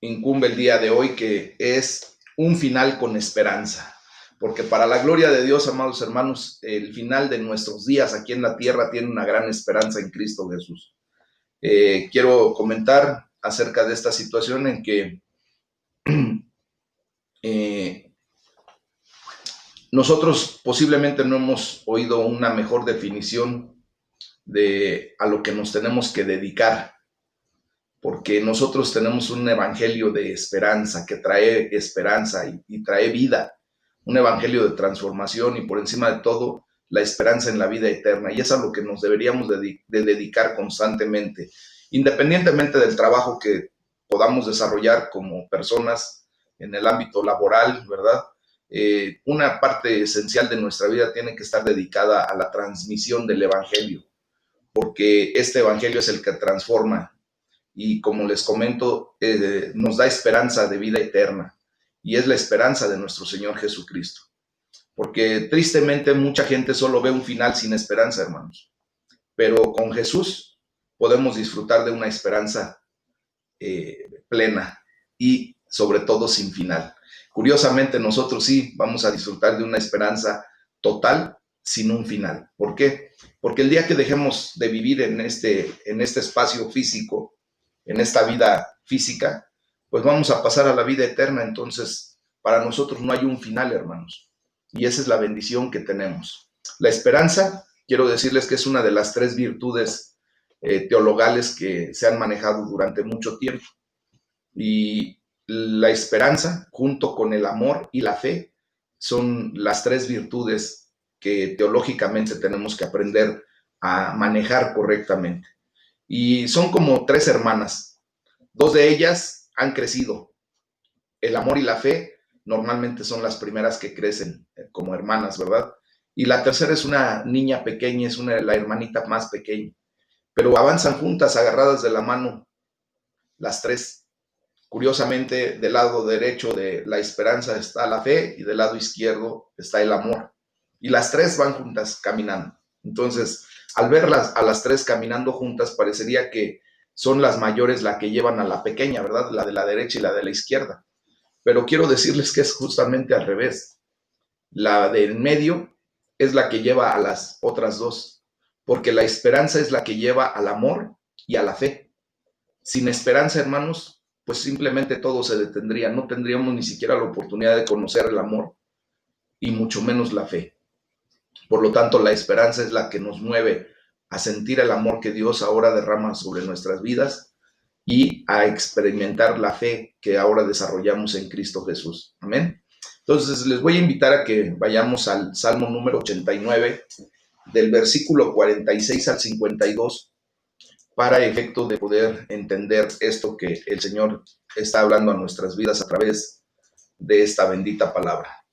incumbe el día de hoy, que es un final con esperanza. Porque para la gloria de Dios, amados hermanos, el final de nuestros días aquí en la tierra tiene una gran esperanza en Cristo Jesús. Quiero comentar acerca de esta situación en que eh, nosotros posiblemente no hemos oído una mejor definición de a lo que nos tenemos que dedicar, porque nosotros tenemos un evangelio de esperanza que trae esperanza y trae vida, un evangelio de transformación y por encima de todo la esperanza en la vida eterna, y es a lo que nos deberíamos de dedicar constantemente, independientemente del trabajo que podamos desarrollar como personas en el ámbito laboral, ¿verdad? Una parte esencial de nuestra vida tiene que estar dedicada a la transmisión del evangelio, porque este evangelio es el que transforma y, como les comento, nos da esperanza de vida eterna, y es la esperanza de nuestro Señor Jesucristo. Porque tristemente mucha gente solo ve un final sin esperanza, hermanos, pero con Jesús podemos disfrutar de una esperanza plena y sobre todo sin final. Curiosamente, nosotros sí vamos a disfrutar de una esperanza total sin un final. ¿Por qué? Porque el día que dejemos de vivir en este espacio físico, en esta vida física, pues vamos a pasar a la vida eterna. Entonces, para nosotros no hay un final, hermanos. Y esa es la bendición que tenemos. La esperanza, quiero decirles que es una de las tres virtudes teologales que se han manejado durante mucho tiempo. Y la esperanza, junto con el amor y la fe, son las tres virtudes que teológicamente tenemos que aprender a manejar correctamente. Y son como tres hermanas. Dos de ellas han crecido. El amor y la fe normalmente son las primeras que crecen como hermanas, ¿verdad? Y la tercera es una niña pequeña, es la hermanita más pequeña. Pero avanzan juntas, agarradas de la mano, las tres. Curiosamente, del lado derecho de la esperanza está la fe y del lado izquierdo está el amor. Y las tres van juntas caminando. Entonces, al verlas a las tres caminando juntas, parecería que son las mayores las que llevan a la pequeña, ¿verdad? La de la derecha y la de la izquierda. Pero quiero decirles que es justamente al revés. La de en medio es la que lleva a las otras dos, porque la esperanza es la que lleva al amor y a la fe. Sin esperanza, hermanos, pues simplemente todo se detendría. No tendríamos ni siquiera la oportunidad de conocer el amor y mucho menos la fe. Por lo tanto, la esperanza es la que nos mueve a sentir el amor que Dios ahora derrama sobre nuestras vidas y a experimentar la fe que ahora desarrollamos en Cristo Jesús. Amén. Entonces, les voy a invitar a que vayamos al Salmo número 89, del versículo 46 al 52, para efecto de poder entender esto que el Señor está hablando a nuestras vidas a través de esta bendita palabra.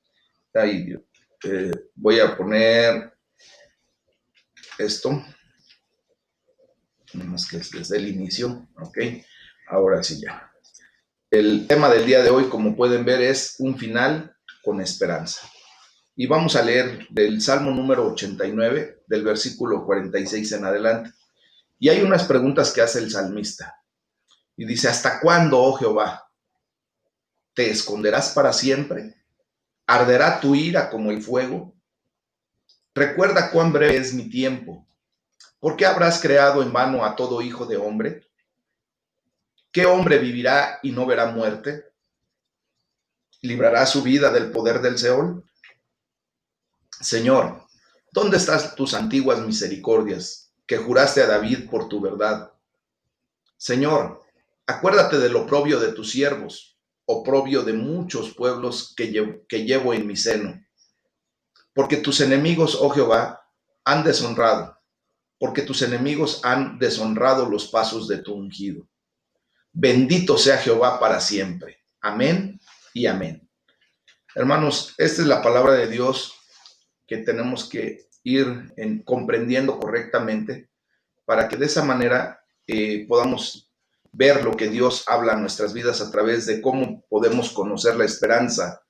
Ahí, voy a poner esto, más que desde el inicio, ok. Ahora sí ya. El tema del día de hoy, como pueden ver, es un final con esperanza. Y vamos a leer del Salmo número 89, del versículo 46 en adelante. Y hay unas preguntas que hace el salmista. Y dice: ¿hasta cuándo, oh Jehová? ¿Te esconderás para siempre? ¿Arderá tu ira como el fuego? Recuerda cuán breve es mi tiempo. ¿Por qué habrás creado en vano a todo hijo de hombre? ¿Qué hombre vivirá y no verá muerte? ¿Librará su vida del poder del Seol? Señor, ¿dónde están tus antiguas misericordias que juraste a David por tu verdad? Señor, acuérdate del oprobio de tus siervos, oprobio de muchos pueblos que llevo en mi seno. Porque tus enemigos, oh Jehová, han deshonrado, porque tus enemigos han deshonrado los pasos de tu ungido. Bendito sea Jehová para siempre. Amén y amén. Hermanos, esta es la palabra de Dios que tenemos que ir comprendiendo correctamente, para que de esa manera podamos ver lo que Dios habla en nuestras vidas a través de cómo podemos conocer la esperanza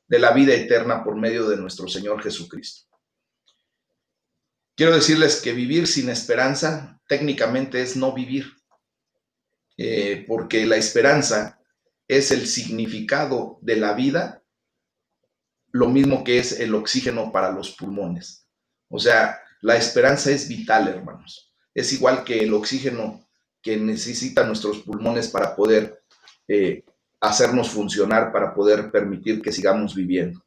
de la vida eterna por medio de nuestro Señor Jesucristo. Quiero decirles que vivir sin esperanza técnicamente es no vivir, porque la esperanza es el significado de la vida, lo mismo que es el oxígeno para los pulmones. O sea, la esperanza es vital, hermanos. Es igual que el oxígeno que necesitan nuestros pulmones para poder eh, hacernos funcionar, para poder permitir que sigamos viviendo.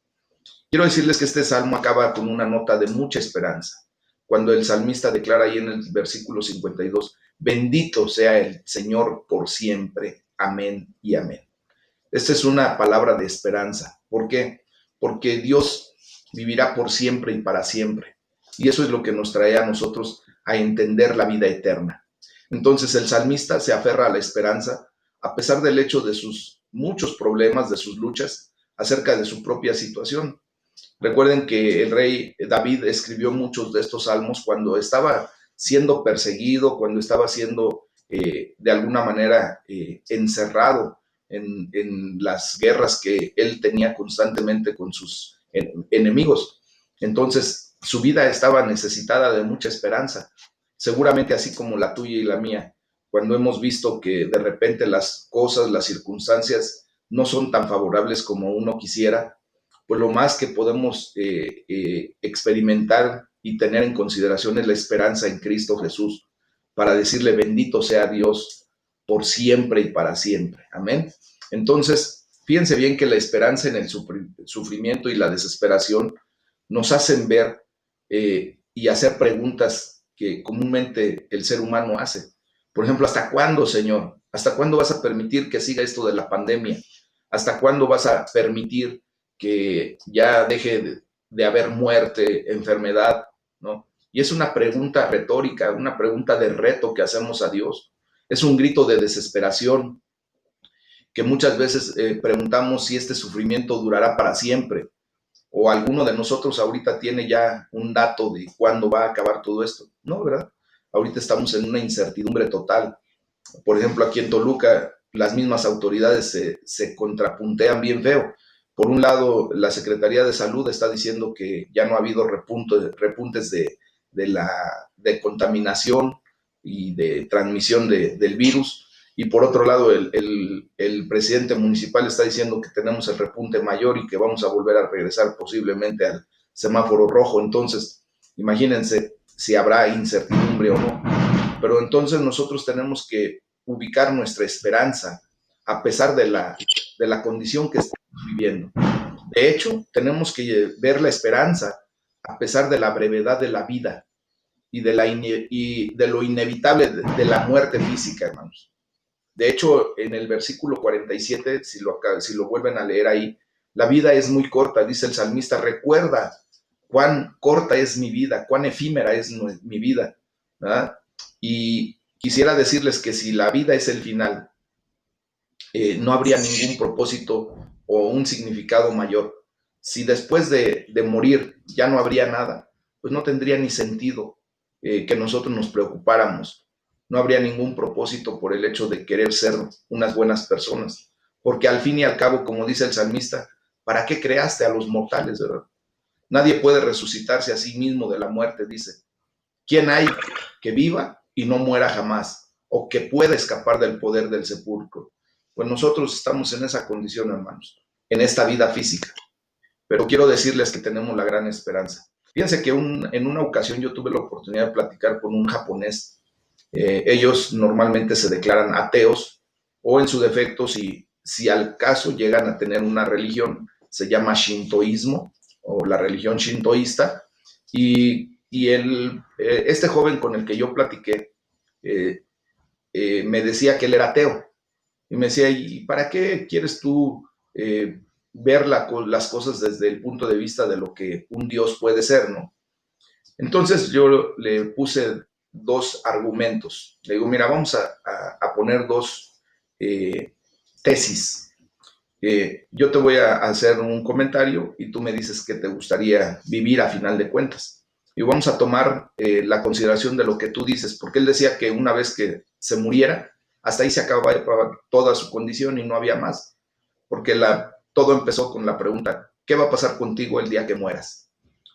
Quiero decirles que este salmo acaba con una nota de mucha esperanza. Cuando el salmista declara ahí en el versículo 52, bendito sea el Señor por siempre. Amén y amén. Esta es una palabra de esperanza. ¿Por qué? Porque Dios vivirá por siempre y para siempre. Y eso es lo que nos trae a nosotros a entender la vida eterna. Entonces el salmista se aferra a la esperanza a pesar del hecho de sus muchos problemas, de sus luchas acerca de su propia situación. Recuerden que el rey David escribió muchos de estos salmos cuando estaba siendo perseguido, cuando estaba siendo de alguna manera encerrado en las guerras que él tenía constantemente con sus enemigos. Entonces, su vida estaba necesitada de mucha esperanza, seguramente así como la tuya y la mía, cuando hemos visto que de repente las cosas, las circunstancias no son tan favorables como uno quisiera, pues lo más que podemos experimentar y tener en consideración es la esperanza en Cristo Jesús, para decirle bendito sea Dios por siempre y para siempre. Amén. Entonces, fíjense bien que la esperanza en el sufrimiento y la desesperación nos hacen ver y hacer preguntas que comúnmente el ser humano hace. Por ejemplo, ¿hasta cuándo, Señor? ¿Hasta cuándo vas a permitir que siga esto de la pandemia? ¿Hasta cuándo vas a permitir que ya deje de haber muerte, enfermedad, ¿no? Y es una pregunta retórica, una pregunta de reto que hacemos a Dios. Es un grito de desesperación que muchas veces preguntamos si este sufrimiento durará para siempre, o alguno de nosotros ahorita tiene ya un dato de cuándo va a acabar todo esto. No, ¿verdad? Ahorita estamos en una incertidumbre total. Por ejemplo, aquí en Toluca, las mismas autoridades se contrapuntean bien feo. Por un lado, la Secretaría de Salud está diciendo que ya no ha habido repuntes de contaminación y de transmisión del virus. Y por otro lado, el presidente municipal está diciendo que tenemos el repunte mayor y que vamos a volver a regresar posiblemente al semáforo rojo. Entonces, imagínense si habrá incertidumbre o no. Pero entonces nosotros tenemos que ubicar nuestra esperanza a pesar de la condición que estamos viviendo. De hecho, tenemos que ver la esperanza a pesar de la brevedad de la vida y de lo inevitable de la muerte física, hermanos. De hecho, en el versículo 47, si lo vuelven a leer ahí, la vida es muy corta, dice el salmista, recuerda cuán corta es mi vida, cuán efímera es mi vida, ¿verdad? Y quisiera decirles que si la vida es el final, no habría ningún propósito o un significado mayor. Si después de morir ya no habría nada, pues no tendría ni sentido que nosotros nos preocupáramos. No habría ningún propósito por el hecho de querer ser unas buenas personas. Porque al fin y al cabo, como dice el salmista, ¿para qué creaste a los mortales, verdad? Nadie puede resucitarse a sí mismo de la muerte, dice. ¿Quién hay que viva y no muera jamás? ¿O que pueda escapar del poder del sepulcro? Pues nosotros estamos en esa condición, hermanos, en esta vida física. Pero quiero decirles que tenemos la gran esperanza. Fíjense que en una ocasión yo tuve la oportunidad de platicar con un japonés. Ellos normalmente se declaran ateos o en su defecto, si al caso llegan a tener una religión, se llama shintoísmo o la religión shintoísta. Y este joven con el que yo platiqué me decía que él era ateo. Y me decía, ¿y para qué quieres tú ver las cosas desde el punto de vista de lo que un Dios puede ser, ¿no? Entonces yo le puse dos argumentos. Le digo, mira, vamos a poner dos tesis. Yo te voy a hacer un comentario y tú me dices que te gustaría vivir a final de cuentas. Y vamos a tomar la consideración de lo que tú dices, porque él decía que una vez que se muriera, hasta ahí se acababa toda su condición y no había más, porque todo empezó con la pregunta, ¿qué va a pasar contigo el día que mueras?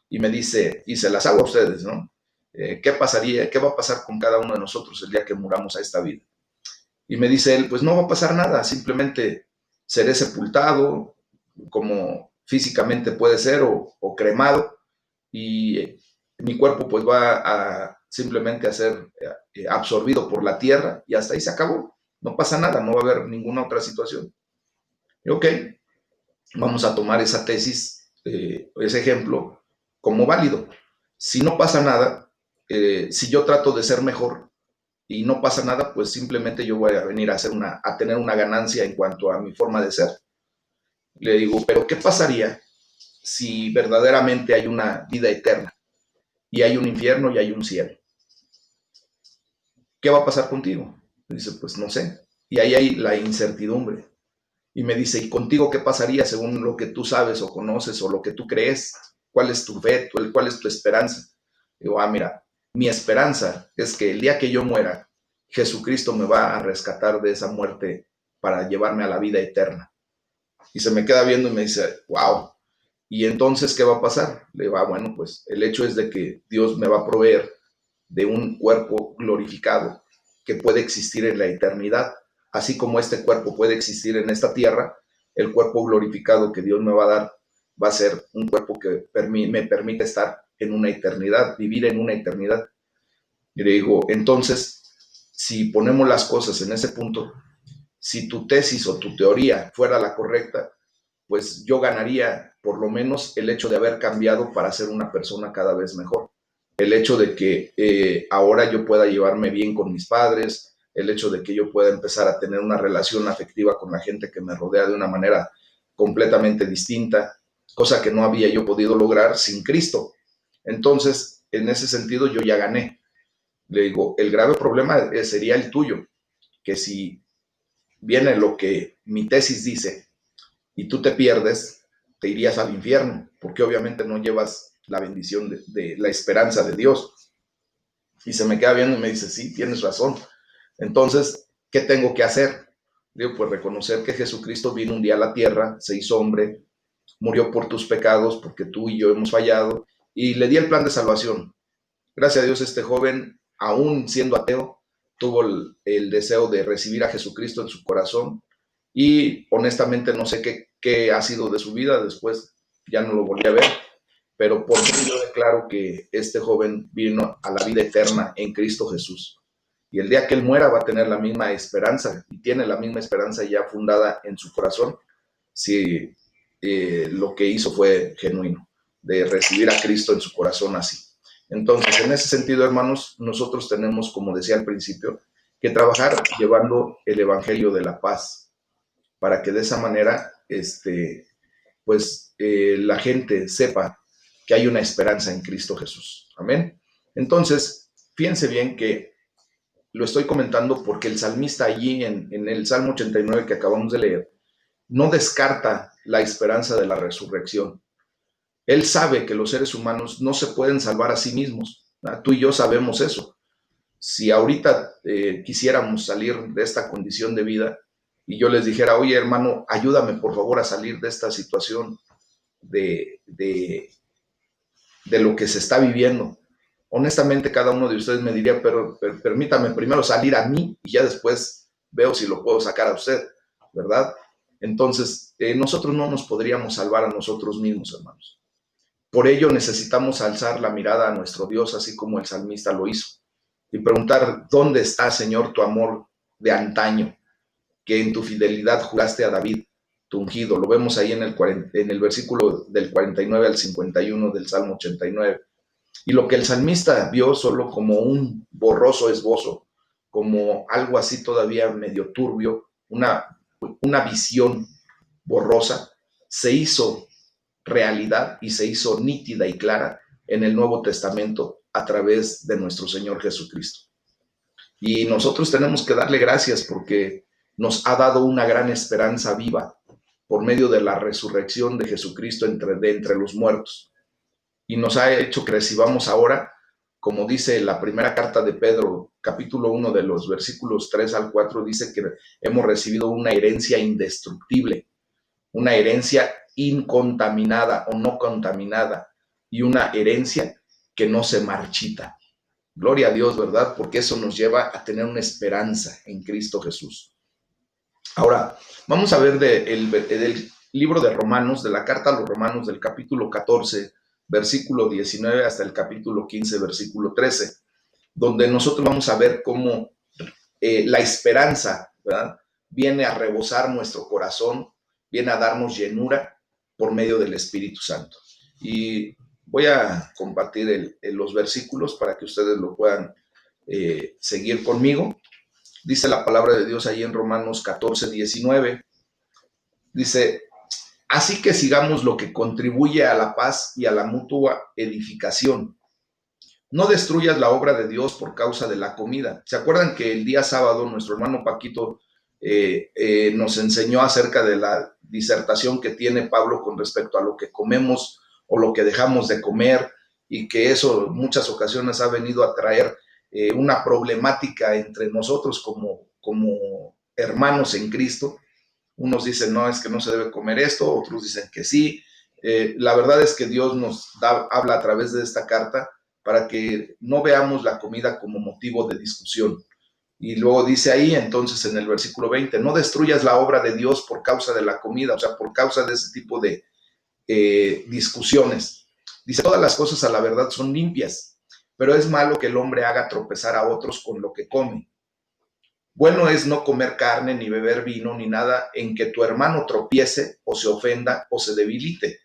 Y me dice, y se las hago a ustedes, ¿no? ¿Qué pasaría, qué va a pasar con cada uno de nosotros el día que muramos a esta vida? Y me dice él, pues no va a pasar nada, simplemente seré sepultado, como físicamente puede ser, o cremado, y mi cuerpo pues va a simplemente a ser absorbido por la tierra y hasta ahí se acabó. No pasa nada, no va a haber ninguna otra situación. Y ok, vamos a tomar esa tesis, ese ejemplo, como válido. Si no pasa nada, si yo trato de ser mejor y no pasa nada, pues simplemente yo voy a venir a tener una ganancia en cuanto a mi forma de ser. Le digo, pero ¿qué pasaría si verdaderamente hay una vida eterna y hay un infierno y hay un cielo? ¿Qué va a pasar contigo? Me dice, pues no sé. Y ahí hay la incertidumbre. Y me dice, ¿y contigo qué pasaría según lo que tú sabes o conoces o lo que tú crees? ¿Cuál es tu fe? ¿Cuál es tu esperanza? Digo, mira, mi esperanza es que el día que yo muera, Jesucristo me va a rescatar de esa muerte para llevarme a la vida eterna. Y se me queda viendo y me dice, wow. ¿Y entonces qué va a pasar? Le digo, bueno, pues el hecho es de que Dios me va a proveer de un cuerpo glorificado que puede existir en la eternidad. Así como este cuerpo puede existir en esta tierra, el cuerpo glorificado que Dios me va a dar va a ser un cuerpo que me permite estar en una eternidad, vivir en una eternidad. Y le digo, entonces, si ponemos las cosas en ese punto, si tu tesis o tu teoría fuera la correcta, pues yo ganaría por lo menos el hecho de haber cambiado para ser una persona cada vez mejor. El hecho de que ahora yo pueda llevarme bien con mis padres, el hecho de que yo pueda empezar a tener una relación afectiva con la gente que me rodea de una manera completamente distinta, cosa que no había yo podido lograr sin Cristo. Entonces, en ese sentido, yo ya gané. Le digo, el grave problema sería el tuyo, que si viene lo que mi tesis dice y tú te pierdes, te irías al infierno, porque obviamente no llevas la bendición de la esperanza de Dios. Y se me queda viendo y me dice, sí, tienes razón. Entonces, ¿qué tengo que hacer? Digo, pues reconocer que Jesucristo vino un día a la tierra, se hizo hombre, murió por tus pecados, porque tú y yo hemos fallado, y le di el plan de salvación. Gracias a Dios, este joven, aún siendo ateo, tuvo el deseo de recibir a Jesucristo en su corazón, y honestamente no sé qué ha sido de su vida, después ya no lo volví a ver, pero por mí yo declaro que este joven vino a la vida eterna en Cristo Jesús. Y el día que él muera va a tener la misma esperanza, y tiene la misma esperanza ya fundada en su corazón, si lo que hizo fue genuino, de recibir a Cristo en su corazón así. Entonces, en ese sentido, hermanos, nosotros tenemos, como decía al principio, que trabajar llevando el Evangelio de la paz, para que de esa manera, la gente sepa que hay una esperanza en Cristo Jesús. Amén. Entonces, fíjense bien que lo estoy comentando porque el salmista allí en el Salmo 89 que acabamos de leer, no descarta la esperanza de la resurrección. Él sabe que los seres humanos no se pueden salvar a sí mismos. Tú y yo sabemos eso. Si ahorita quisiéramos salir de esta condición de vida y yo les dijera, oye hermano, ayúdame por favor a salir de esta situación de, de, de lo que se está viviendo. Honestamente, cada uno de ustedes me diría, pero permítame primero salir a mí y ya después veo si lo puedo sacar a usted, ¿verdad? Entonces, nosotros no nos podríamos salvar a nosotros mismos, hermanos. Por ello necesitamos alzar la mirada a nuestro Dios, así como el salmista lo hizo, y preguntar, ¿dónde está, Señor, tu amor de antaño, que en tu fidelidad juraste a David, tu ungido? Lo vemos ahí en el versículo del 49 al 51 del Salmo 89. Y lo que el salmista vio solo como un borroso esbozo, como algo así todavía medio turbio, una visión borrosa, se hizo realidad y se hizo nítida y clara en el Nuevo Testamento a través de nuestro Señor Jesucristo. Y nosotros tenemos que darle gracias porque nos ha dado una gran esperanza viva por medio de la resurrección de Jesucristo de entre los muertos. Y nos ha hecho que recibamos ahora, como dice la primera carta de Pedro, capítulo 1 de los versículos 3 al 4, dice que hemos recibido una herencia indestructible, una herencia incontaminada o no contaminada, y una herencia que no se marchita. Gloria a Dios, ¿verdad? Porque eso nos lleva a tener una esperanza en Cristo Jesús. Ahora, vamos a ver del libro de Romanos, de la carta a los Romanos, del capítulo 14, versículo 19 hasta el capítulo 15, versículo 13, donde nosotros vamos a ver cómo la esperanza, ¿verdad?, viene a rebosar nuestro corazón, viene a darnos llenura por medio del Espíritu Santo. Y voy a compartir los versículos para que ustedes lo puedan seguir conmigo. Dice la palabra de Dios ahí en Romanos 14, 19. Dice, así que sigamos lo que contribuye a la paz y a la mutua edificación. No destruyas la obra de Dios por causa de la comida. ¿Se acuerdan que el día sábado nuestro hermano Paquito nos enseñó acerca de la disertación que tiene Pablo con respecto a lo que comemos o lo que dejamos de comer, y que eso en muchas ocasiones ha venido a traer una problemática entre nosotros como hermanos en Cristo? Unos dicen, no, es que no se debe comer esto, otros dicen que sí. La verdad es que Dios habla a través de esta carta para que no veamos la comida como motivo de discusión. Y luego dice ahí, entonces, en el versículo 20, no destruyas la obra de Dios por causa de la comida, o sea, por causa de ese tipo de discusiones. Dice, todas las cosas a la verdad son limpias, pero es malo que el hombre haga tropezar a otros con lo que come. Bueno es no comer carne, ni beber vino, ni nada en que tu hermano tropiece o se ofenda o se debilite.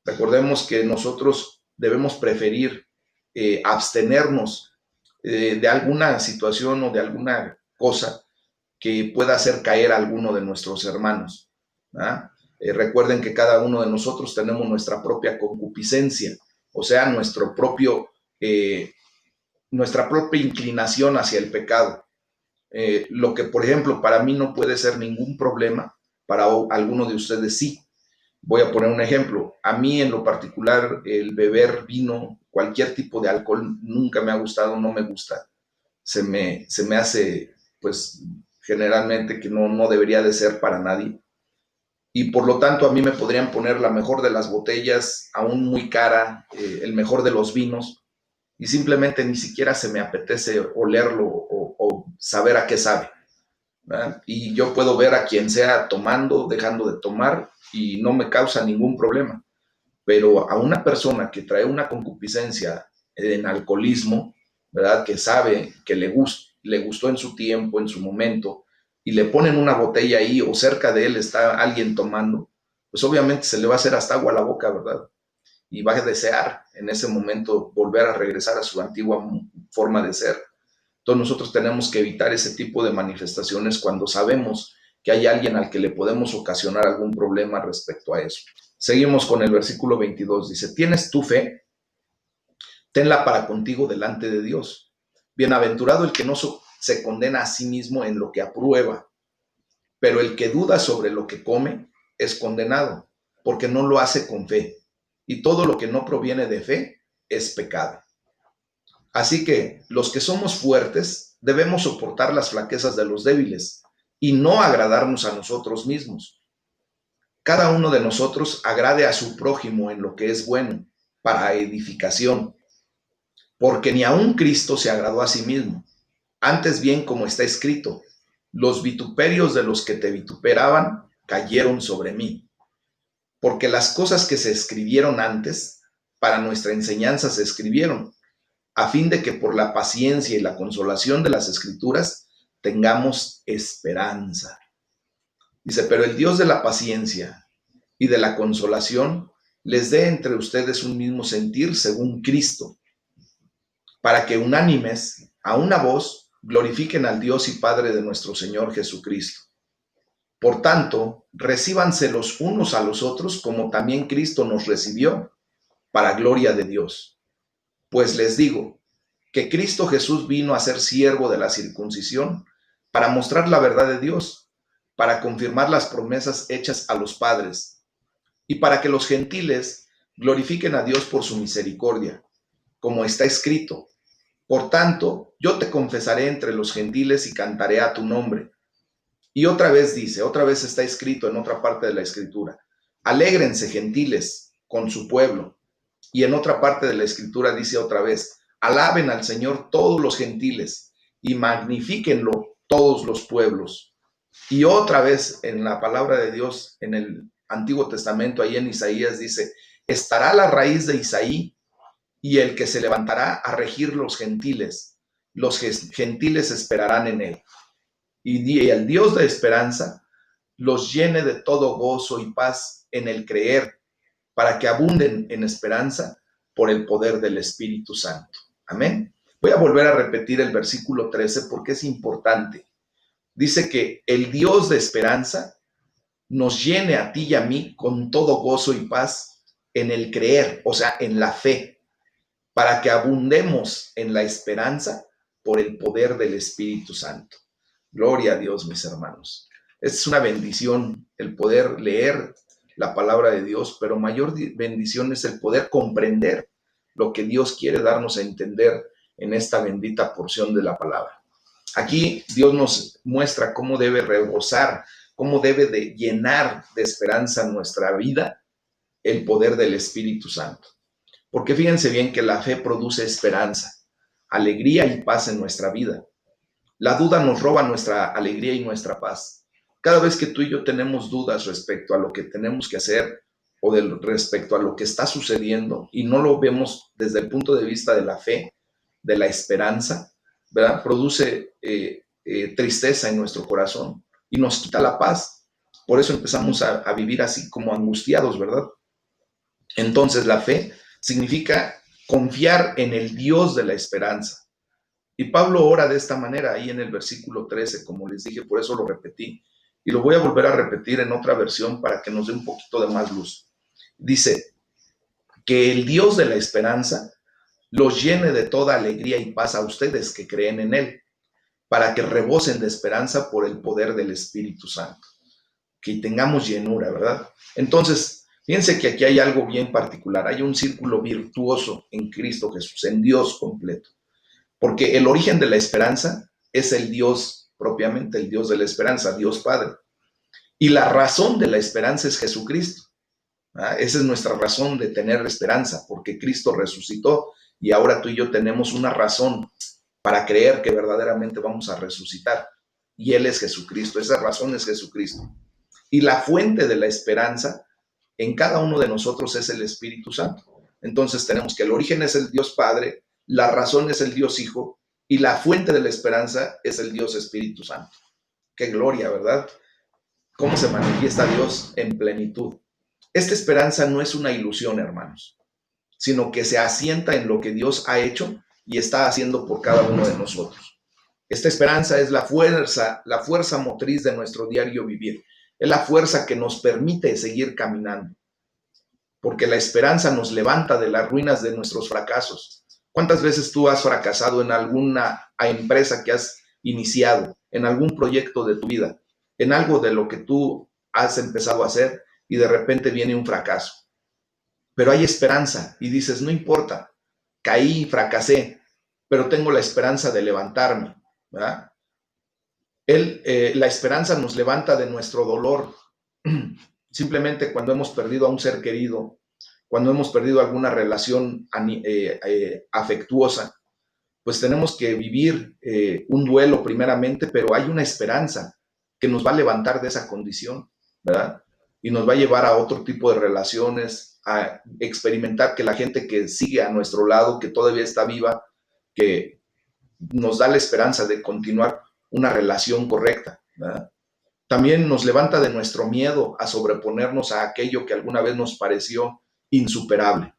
Recordemos que nosotros debemos preferir abstenernos de alguna situación o de alguna cosa que pueda hacer caer a alguno de nuestros hermanos. Recuerden que cada uno de nosotros tenemos nuestra propia concupiscencia, o sea, nuestra propia inclinación hacia el pecado. Lo que, por ejemplo, para mí no puede ser ningún problema, para alguno de ustedes sí. Voy a poner un ejemplo. A mí en lo particular el beber vino, cualquier tipo de alcohol, nunca me ha gustado, no me gusta. Se me hace, pues, generalmente que no debería de ser para nadie. Y por lo tanto a mí me podrían poner la mejor de las botellas, aún muy cara, el mejor de los vinos, y simplemente ni siquiera se me apetece olerlo o saber a qué sabe, ¿verdad? Y yo puedo ver a quien sea tomando, dejando de tomar, y no me causa ningún problema. Pero a una persona que trae una concupiscencia en alcoholismo, ¿verdad?, que sabe que le gustó en su tiempo, en su momento, y le ponen una botella ahí o cerca de él está alguien tomando, pues obviamente se le va a hacer hasta agua a la boca, ¿verdad? Y va a desear en ese momento volver a regresar a su antigua forma de ser. Entonces nosotros tenemos que evitar ese tipo de manifestaciones cuando sabemos que hay alguien al que le podemos ocasionar algún problema respecto a eso. Seguimos con el versículo 22. Dice, ¿tienes tu fe? Tenla para contigo delante de Dios. Bienaventurado el que no se condena a sí mismo en lo que aprueba, pero el que duda sobre lo que come es condenado, porque no lo hace con fe. Y todo lo que no proviene de fe es pecado. Así que los que somos fuertes debemos soportar las flaquezas de los débiles y no agradarnos a nosotros mismos. Cada uno de nosotros agrade a su prójimo en lo que es bueno, para edificación, porque ni aun Cristo se agradó a sí mismo. Antes bien, como está escrito, los vituperios de los que te vituperaban cayeron sobre mí, porque las cosas que se escribieron antes, para nuestra enseñanza se escribieron, a fin de que por la paciencia y la consolación de las Escrituras tengamos esperanza. Dice, pero el Dios de la paciencia y de la consolación les dé entre ustedes un mismo sentir según Cristo, para que unánimes, a una voz, glorifiquen al Dios y Padre de nuestro Señor Jesucristo. Por tanto, recíbanse los unos a los otros como también Cristo nos recibió, para gloria de Dios. Pues les digo que Cristo Jesús vino a ser siervo de la circuncisión para mostrar la verdad de Dios, para confirmar las promesas hechas a los padres y para que los gentiles glorifiquen a Dios por su misericordia, como está escrito. Por tanto, yo te confesaré entre los gentiles y cantaré a tu nombre. Y otra vez dice, otra vez está escrito en otra parte de la escritura, alégrense gentiles con su pueblo. Y en otra parte de la escritura dice otra vez, alaben al Señor todos los gentiles y magnifíquenlo todos los pueblos. Y otra vez en la palabra de Dios, en el Antiguo Testamento, ahí en Isaías dice, estará la raíz de Isaí y el que se levantará a regir los gentiles esperarán en él. Y el Dios de esperanza los llene de todo gozo y paz en el creer, para que abunden en esperanza por el poder del Espíritu Santo. Amén. Voy a volver a repetir el versículo 13 porque es importante. Dice que el Dios de esperanza nos llene a ti y a mí con todo gozo y paz en el creer, o sea, en la fe, para que abundemos en la esperanza por el poder del Espíritu Santo. Gloria a Dios, mis hermanos. Es una bendición el poder leer la palabra de Dios, pero mayor bendición es el poder comprender lo que Dios quiere darnos a entender en esta bendita porción de la palabra. Aquí Dios nos muestra cómo debe rebosar, cómo debe de llenar de esperanza nuestra vida el poder del Espíritu Santo. Porque fíjense bien que la fe produce esperanza, alegría y paz en nuestra vida. La duda nos roba nuestra alegría y nuestra paz. Cada vez que tú y yo tenemos dudas respecto a lo que tenemos que hacer o respecto a lo que está sucediendo y no lo vemos desde el punto de vista de la fe, de la esperanza, ¿verdad? Produce tristeza en nuestro corazón y nos quita la paz. Por eso empezamos a vivir así como angustiados, ¿verdad? Entonces la fe significa confiar en el Dios de la esperanza. Y Pablo ora de esta manera ahí en el versículo 13, como les dije, por eso lo repetí. Y lo voy a volver a repetir en otra versión para que nos dé un poquito de más luz. Dice que el Dios de la esperanza los llene de toda alegría y paz a ustedes que creen en Él, para que rebosen de esperanza por el poder del Espíritu Santo. Que tengamos llenura, ¿verdad? Entonces, fíjense que aquí hay algo bien particular. Hay un círculo virtuoso en Cristo Jesús, en Dios completo. Porque el origen de la esperanza es el Dios propiamente, el Dios de la esperanza, Dios Padre. Y la razón de la esperanza es Jesucristo. ¿Ah? Esa es nuestra razón de tener esperanza, porque Cristo resucitó y ahora tú y yo tenemos una razón para creer que verdaderamente vamos a resucitar. Y Él es Jesucristo, esa razón es Jesucristo. Y la fuente de la esperanza en cada uno de nosotros es el Espíritu Santo. Entonces tenemos que el origen es el Dios Padre, la razón es el Dios Hijo y la fuente de la esperanza es el Dios Espíritu Santo. Qué gloria, ¿verdad? Cómo se manifiesta Dios en plenitud. Esta esperanza no es una ilusión, hermanos, sino que se asienta en lo que Dios ha hecho y está haciendo por cada uno de nosotros. Esta esperanza es la fuerza motriz de nuestro diario vivir. Es la fuerza que nos permite seguir caminando, porque la esperanza nos levanta de las ruinas de nuestros fracasos. ¿Cuántas veces tú has fracasado en alguna empresa que has iniciado, en algún proyecto de tu vida, en algo de lo que tú has empezado a hacer y de repente viene un fracaso? Pero hay esperanza y dices, no importa, caí, fracasé, pero tengo la esperanza de levantarme, ¿verdad? La esperanza nos levanta de nuestro dolor. Simplemente cuando hemos perdido a un ser querido, cuando hemos perdido alguna relación afectuosa, pues tenemos que vivir un duelo primeramente, pero hay una esperanza que nos va a levantar de esa condición, ¿verdad? Y nos va a llevar a otro tipo de relaciones, a experimentar que la gente que sigue a nuestro lado, que todavía está viva, que nos da la esperanza de continuar una relación correcta, ¿verdad? También nos levanta de nuestro miedo a sobreponernos a aquello que alguna vez nos pareció insuperable.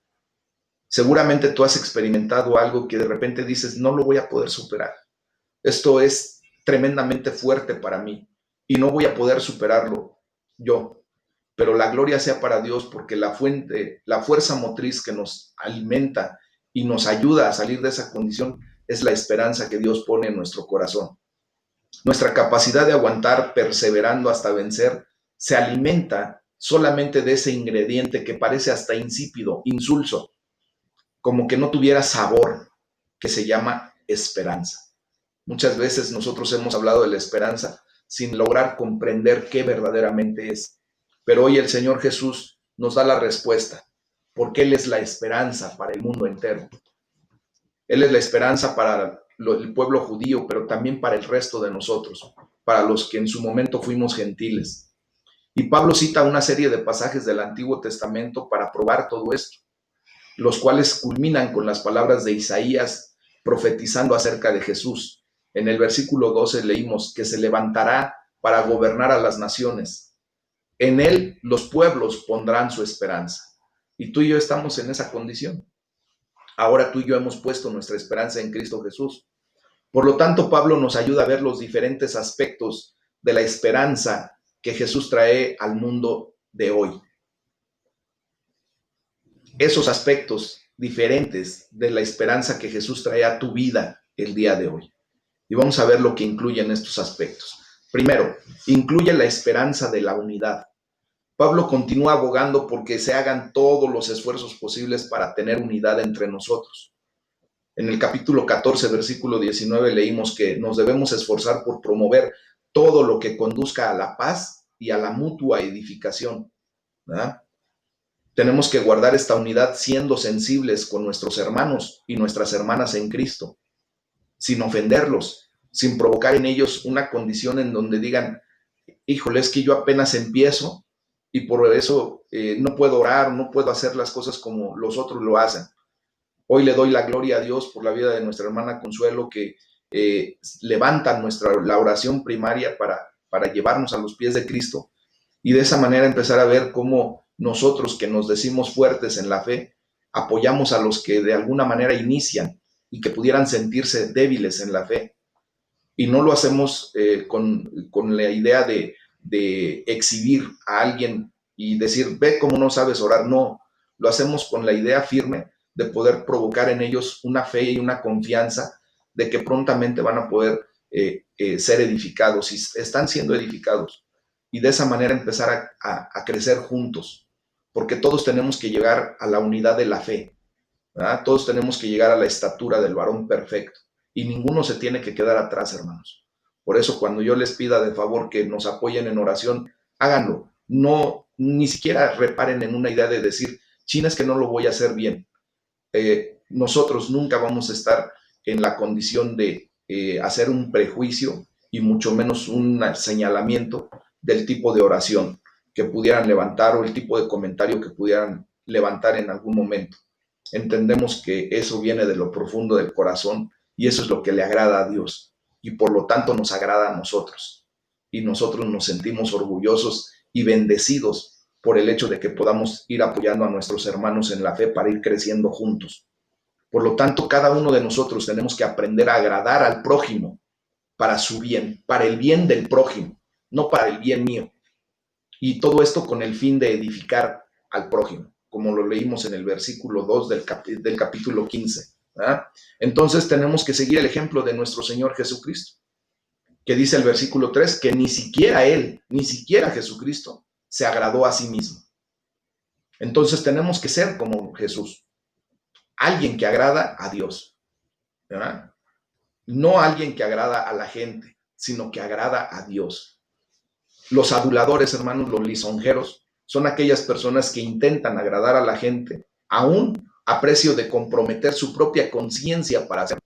Seguramente tú has experimentado algo que de repente dices, no lo voy a poder superar. Esto es tremendamente fuerte para mí y no voy a poder superarlo yo. Pero la gloria sea para Dios porque la fuente, la fuerza motriz que nos alimenta y nos ayuda a salir de esa condición es la esperanza que Dios pone en nuestro corazón. Nuestra capacidad de aguantar perseverando hasta vencer se alimenta solamente de ese ingrediente que parece hasta insípido, insulso, como que no tuviera sabor, que se llama esperanza. Muchas veces nosotros hemos hablado de la esperanza sin lograr comprender qué verdaderamente es. Pero hoy el Señor Jesús nos da la respuesta, porque Él es la esperanza para el mundo entero. Él es la esperanza para el pueblo judío, pero también para el resto de nosotros, para los que en su momento fuimos gentiles. Y Pablo cita una serie de pasajes del Antiguo Testamento para probar todo esto, los cuales culminan con las palabras de Isaías profetizando acerca de Jesús. En el versículo 12 leímos que se levantará para gobernar a las naciones. En él los pueblos pondrán su esperanza. Y tú y yo estamos en esa condición. Ahora tú y yo hemos puesto nuestra esperanza en Cristo Jesús. Por lo tanto, Pablo nos ayuda a ver los diferentes aspectos de la esperanza que Jesús trae al mundo de hoy. Esos aspectos diferentes de la esperanza que Jesús trae a tu vida el día de hoy. Y vamos a ver lo que incluyen estos aspectos. Primero, incluye la esperanza de la unidad. Pablo continúa abogando porque se hagan todos los esfuerzos posibles para tener unidad entre nosotros. En el capítulo 14, versículo 19, leímos que nos debemos esforzar por promover todo lo que conduzca a la paz y a la mutua edificación, ¿verdad? Tenemos que guardar esta unidad siendo sensibles con nuestros hermanos y nuestras hermanas en Cristo, sin ofenderlos, sin provocar en ellos una condición en donde digan, híjole, es que yo apenas empiezo y por eso no puedo orar, no puedo hacer las cosas como los otros lo hacen. Hoy le doy la gloria a Dios por la vida de nuestra hermana Consuelo, que levanta la oración primaria para llevarnos a los pies de Cristo y de esa manera empezar a ver cómo nosotros que nos decimos fuertes en la fe, apoyamos a los que de alguna manera inician y que pudieran sentirse débiles en la fe. Y no lo hacemos con la idea de exhibir a alguien y decir, ve cómo no sabes orar. No, lo hacemos con la idea firme de poder provocar en ellos una fe y una confianza de que prontamente van a poder ser edificados y están siendo edificados. Y de esa manera empezar a crecer juntos, porque todos tenemos que llegar a la unidad de la fe, ¿verdad? Todos tenemos que llegar a la estatura del varón perfecto y ninguno se tiene que quedar atrás, hermanos. Por eso cuando yo les pida de favor que nos apoyen en oración, háganlo. No, ni siquiera reparen en una idea de decir, China, es que no lo voy a hacer bien. Nosotros nunca vamos a estar en la condición de hacer un prejuicio y mucho menos un señalamiento del tipo de oración que pudieran levantar o el tipo de comentario que pudieran levantar en algún momento. Entendemos que eso viene de lo profundo del corazón y eso es lo que le agrada a Dios y por lo tanto nos agrada a nosotros y nosotros nos sentimos orgullosos y bendecidos por el hecho de que podamos ir apoyando a nuestros hermanos en la fe para ir creciendo juntos. Por lo tanto, cada uno de nosotros tenemos que aprender a agradar al prójimo para su bien, para el bien del prójimo, no para el bien mío. Y todo esto con el fin de edificar al prójimo, como lo leímos en el versículo 2 del capítulo 15. ¿Verdad? Entonces tenemos que seguir el ejemplo de nuestro Señor Jesucristo, que dice el versículo 3 que ni siquiera Él, ni siquiera Jesucristo, se agradó a sí mismo. Entonces tenemos que ser como Jesús, alguien que agrada a Dios, ¿verdad? No alguien que agrada a la gente, sino que agrada a Dios. Los aduladores, hermanos, los lisonjeros, son aquellas personas que intentan agradar a la gente, aún a precio de comprometer su propia conciencia para hacerlo.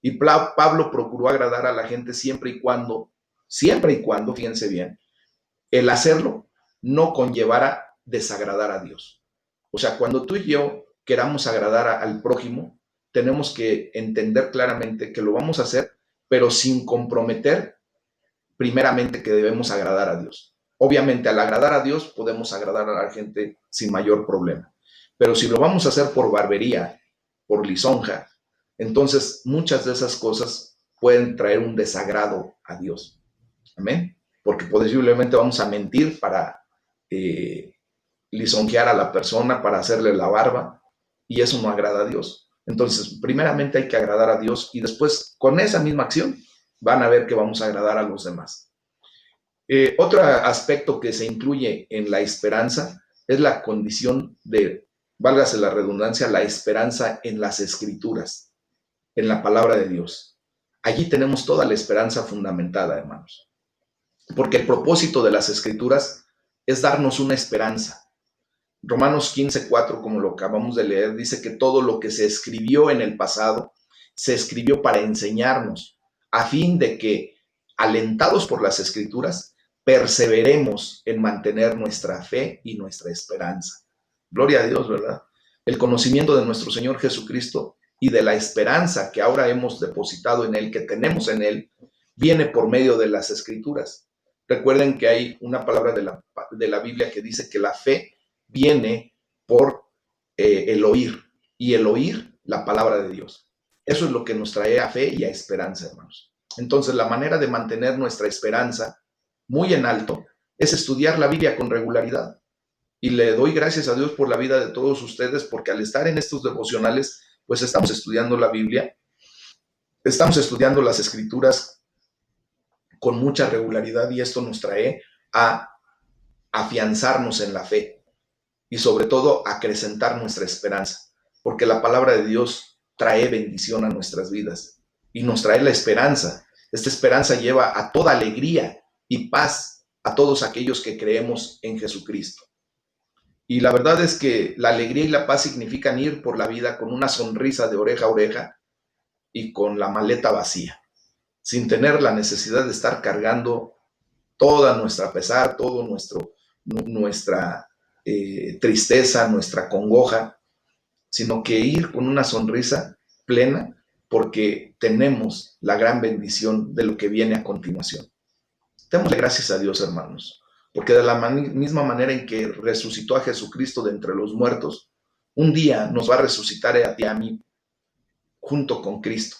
Y Pablo procuró agradar a la gente siempre y cuando, fíjense bien, el hacerlo no conllevara desagradar a Dios. O sea, cuando tú y yo queramos agradar al prójimo, tenemos que entender claramente que lo vamos a hacer, pero sin comprometer primeramente que debemos agradar a Dios. Obviamente, al agradar a Dios, podemos agradar a la gente sin mayor problema. Pero si lo vamos a hacer por barbería, por lisonja, entonces muchas de esas cosas pueden traer un desagrado a Dios. Amén. Porque posiblemente vamos a mentir para lisonjear a la persona, para hacerle la barba, y eso no agrada a Dios. Entonces, primeramente hay que agradar a Dios y después, con esa misma acción, van a ver que vamos a agradar a los demás. Otro aspecto que se incluye en la esperanza es la condición de, válgase la redundancia, la esperanza en las Escrituras, en la palabra de Dios. Allí tenemos toda la esperanza fundamentada, hermanos. Porque el propósito de las Escrituras es darnos una esperanza. Romanos 15:4, como lo acabamos de leer, dice que todo lo que se escribió en el pasado se escribió para enseñarnos, a fin de que, alentados por las Escrituras, perseveremos en mantener nuestra fe y nuestra esperanza. Gloria a Dios, ¿verdad? El conocimiento de nuestro Señor Jesucristo y de la esperanza que ahora hemos depositado en Él, que tenemos en Él, viene por medio de las Escrituras. Recuerden que hay una palabra de la Biblia que dice que la fe viene por el oír, y el oír la palabra de Dios. Eso es lo que nos trae a fe y a esperanza, hermanos. Entonces, la manera de mantener nuestra esperanza muy en alto es estudiar la Biblia con regularidad. Y le doy gracias a Dios por la vida de todos ustedes, porque al estar en estos devocionales, pues estamos estudiando la Biblia, estamos estudiando las Escrituras con mucha regularidad, y esto nos trae a afianzarnos en la fe y sobre todo a acrecentar nuestra esperanza, porque la palabra de Dios trae bendición a nuestras vidas y nos trae la esperanza. Esta esperanza lleva a toda alegría y paz a todos aquellos que creemos en Jesucristo. Y la verdad es que la alegría y la paz significan ir por la vida con una sonrisa de oreja a oreja y con la maleta vacía, sin tener la necesidad de estar cargando toda nuestra pesar, todo nuestra tristeza, nuestra congoja, sino que ir con una sonrisa plena porque tenemos la gran bendición de lo que viene a continuación. Démosle gracias a Dios, hermanos, porque de la misma manera en que resucitó a Jesucristo de entre los muertos, un día nos va a resucitar a ti y a mí junto con Cristo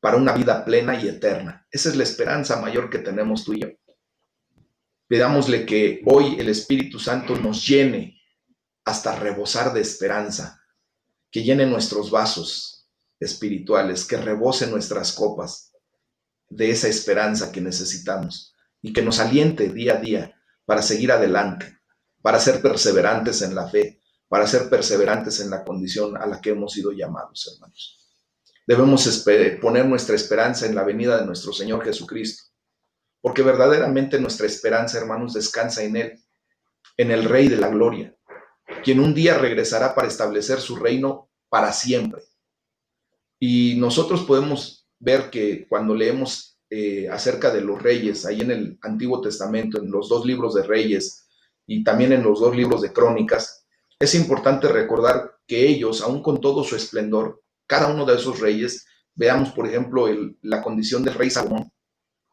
para una vida plena y eterna. Esa es la esperanza mayor que tenemos tú y yo. Pidámosle que hoy el Espíritu Santo nos llene hasta rebosar de esperanza, que llene nuestros vasos espirituales, que rebose nuestras copas de esa esperanza que necesitamos y que nos aliente día a día para seguir adelante, para ser perseverantes en la fe, para ser perseverantes en la condición a la que hemos sido llamados, hermanos. Debemos poner nuestra esperanza en la venida de nuestro Señor Jesucristo, porque verdaderamente nuestra esperanza, hermanos, descansa en Él, en el Rey de la Gloria, quien un día regresará para establecer su reino para siempre. Y nosotros podemos ver que cuando leemos acerca de los reyes, ahí en el Antiguo Testamento, en los 2 libros de Reyes y también en los 2 libros de Crónicas, es importante recordar que ellos, aun con todo su esplendor, cada uno de esos reyes, veamos por ejemplo la condición del rey Salomón,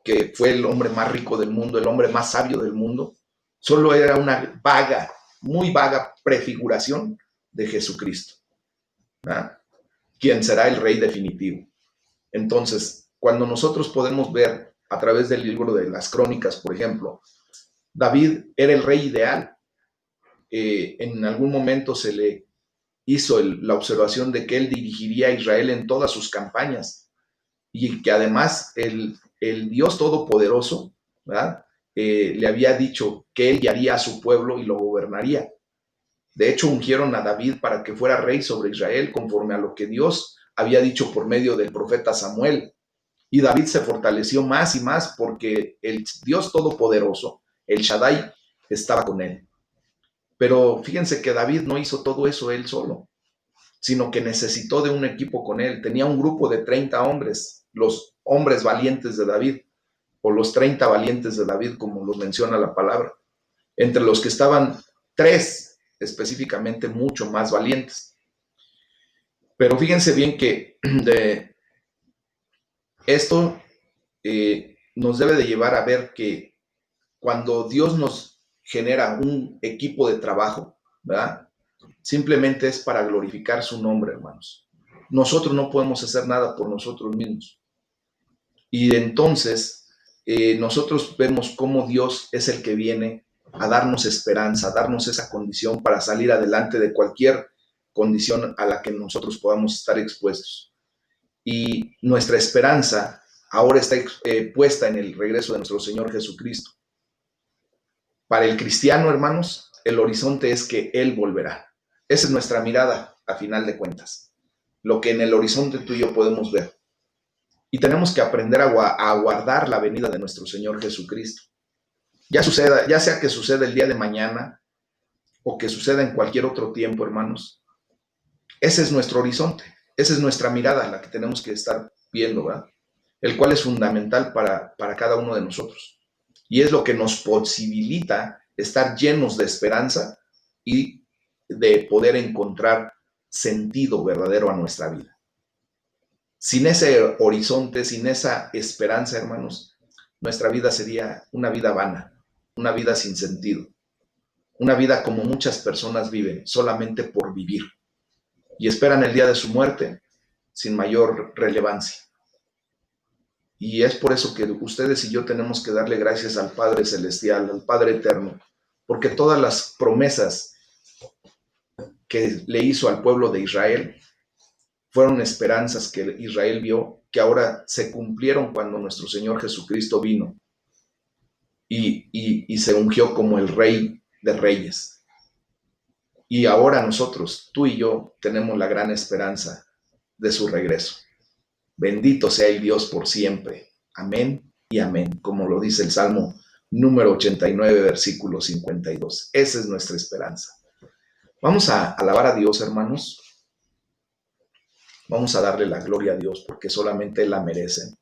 que fue el hombre más rico del mundo, el hombre más sabio del mundo, solo era una vaga, muy vaga prefiguración de Jesucristo, ¿verdad? Quien será el rey definitivo. Entonces, cuando nosotros podemos ver a través del libro de las Crónicas, por ejemplo, David era el rey ideal. En algún momento se le hizo la observación de que él dirigiría a Israel en todas sus campañas y que además el Dios Todopoderoso, ¿verdad? Le había dicho que él guiaría a su pueblo y lo gobernaría. De hecho, ungieron a David para que fuera rey sobre Israel conforme a lo que Dios había dicho por medio del profeta Samuel. Y David se fortaleció más y más porque el Dios Todopoderoso, el Shaddai, estaba con él. Pero fíjense que David no hizo todo eso él solo, sino que necesitó de un equipo con él. Tenía un grupo de 30 hombres, los hombres valientes de David, o los 30 valientes de David, como los menciona la palabra, entre los que estaban 3 específicamente mucho más valientes. Pero fíjense bien que de esto nos debe de llevar a ver que cuando Dios nos genera un equipo de trabajo, ¿verdad? Simplemente es para glorificar su nombre, hermanos. Nosotros no podemos hacer nada por nosotros mismos. Y entonces nosotros vemos cómo Dios es el que viene a darnos esperanza, a darnos esa condición para salir adelante de cualquier condición a la que nosotros podamos estar expuestos. Y nuestra esperanza ahora está puesta en el regreso de nuestro Señor Jesucristo. Para el cristiano, hermanos, el horizonte es que Él volverá. Esa es nuestra mirada, a final de cuentas. Lo que en el horizonte tú y yo podemos ver. Y tenemos que aprender a aguardar la venida de nuestro Señor Jesucristo. Ya sea que suceda el día de mañana o que suceda en cualquier otro tiempo, hermanos. Ese es nuestro horizonte. Esa es nuestra mirada, la que tenemos que estar viendo, ¿verdad? El cual es fundamental para cada uno de nosotros. Y es lo que nos posibilita estar llenos de esperanza y de poder encontrar sentido verdadero a nuestra vida. Sin ese horizonte, sin esa esperanza, hermanos, nuestra vida sería una vida vana, una vida sin sentido, una vida como muchas personas viven, solamente por vivir, y esperan el día de su muerte sin mayor relevancia. Y es por eso que ustedes y yo tenemos que darle gracias al Padre Celestial, al Padre Eterno, porque todas las promesas que le hizo al pueblo de Israel fueron esperanzas que Israel vio, que ahora se cumplieron cuando nuestro Señor Jesucristo vino y se ungió como el Rey de Reyes. Y ahora nosotros, tú y yo, tenemos la gran esperanza de su regreso. Bendito sea el Dios por siempre. Amén y amén, como lo dice el Salmo número 89, versículo 52. Esa es nuestra esperanza. Vamos a alabar a Dios, hermanos. Vamos a darle la gloria a Dios porque solamente Él la merece.